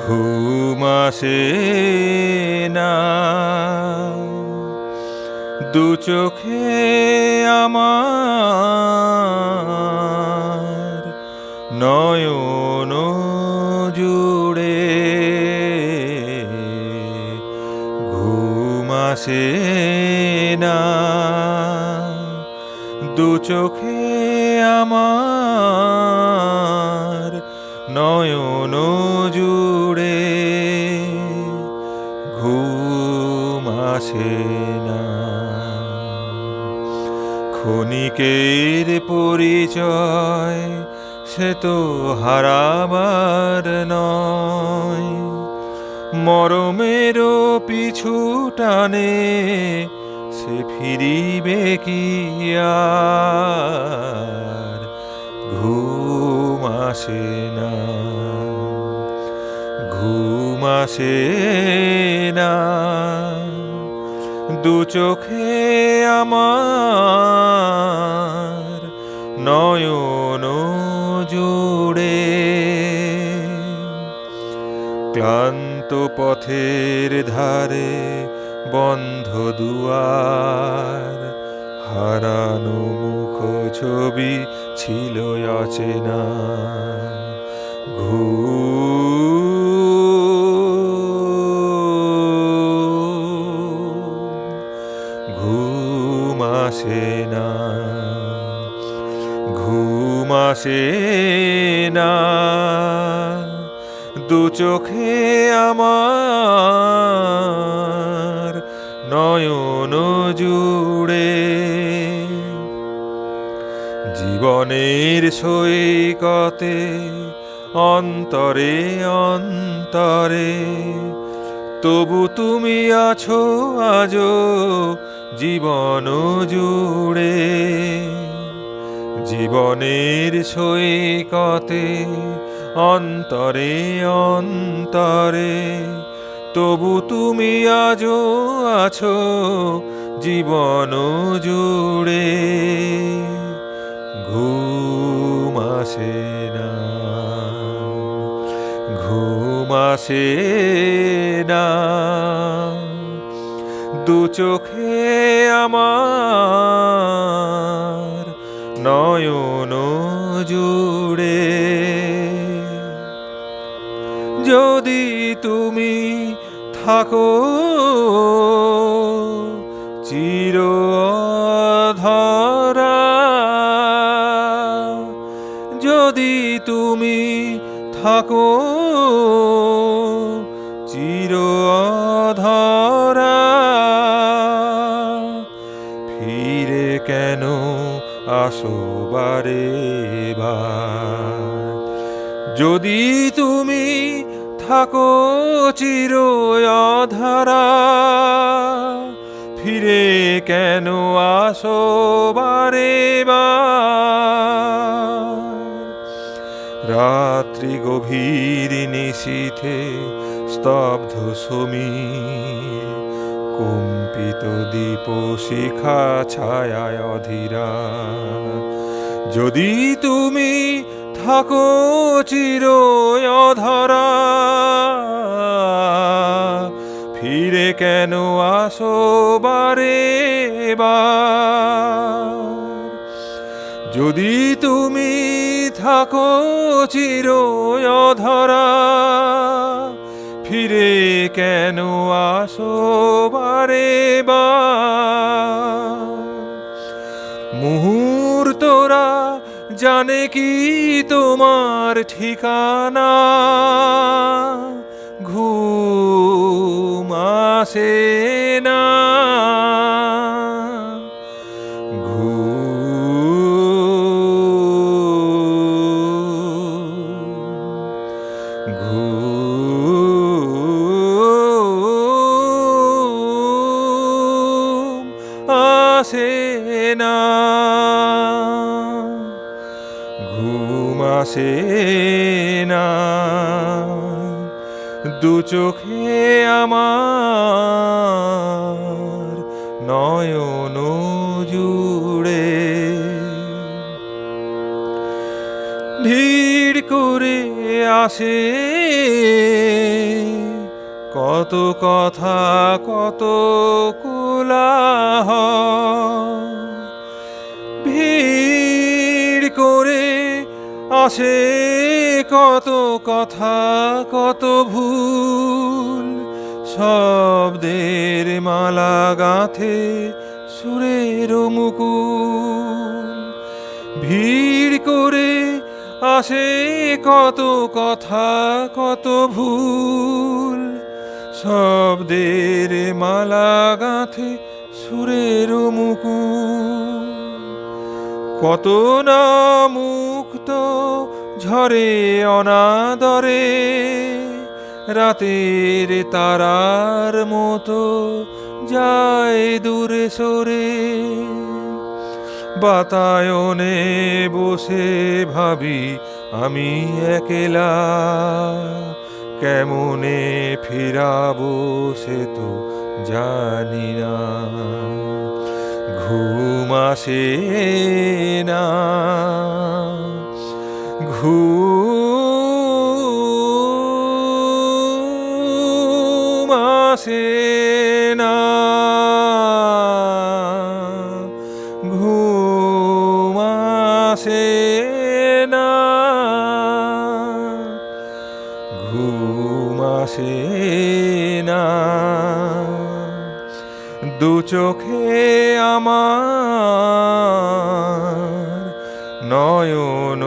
ঘুম আসে না দু চোখে আমার নয়ন জুড়ে ঘুম আসে না দু চোখে আমার নয়ন জুড়ে ঘুম আসে না ক্ষণিকের পরিচয় সে তো হারাবার নয় মরমেরও পিছু টানে সে ফিরিবে কি আর ঘুম আসে না ঘুম আসে না দু চোখে আমার নয়ন জুড়ে ক্লান্ত পথের ধারে বন্ধ দুয়ার হারানো মুখ ছবি ছিল অচেনা ঘুম আসে না ঘুম আসে না দু চোখে আমার নয়ন জুড়ে জীবনের সৈকতে অন্তরে অন্তরে তবু তুমি আছো আজো জীবন জুড়ে জীবনের সৈকতে অন্তরে অন্তরে তবু তুমি আজো আছো জীবন জুড়ে ঘুম আসে না ঘুম আসে না দু চোখে আমার নয়ন জুড়ে যদি তুমি থাকো চির অধরা যদি তুমি থাকো চির অধরা ফিরে কেন আসো বারে বার যদি তুমি থাকো চির অধরা ফিরে কেন আসো বারে বার রাত্রি গভীর নিশীথে স্তব্ধ সমীর কম্পিত দীপ শিখা ছায়ায় অধীরা যদি তুমি থাকো চির অধরা ফিরে কেন আসো বারে বার যদি তুমি থাকো চির অধরা ফিরে কেন আসো বারে বার মুহূর্তরা জানে কি তোমার ঠিকানা ঘুম আসে না ঘুম আসে না ঘুম আসে না দু চোখে আমার নয়ন জুড়ে ভিড় করে আসে কত কথা কত কোলাহল, ভিড় করে আসে কত কথা কত ভুল, শব্দের মালা গাঁথে সুরের মুকুল। ভিড় করে আসে কত কথা কত ভুল, শব্দের মালা গাঁথে সুরের মুকুল। কত না মুক্ত ঝরে অনাদরে, রাতের তারার মতো যায় দূরে সরে। বাতায়নে বসে ভাবি আমি একলা, কেমনে ফিরাবো সে তো জানি না। ঘুম আসে না, ঘুম আসে না, ঘুম আসে না, ঘুম আসে না। দু চোখে আমার নয়ন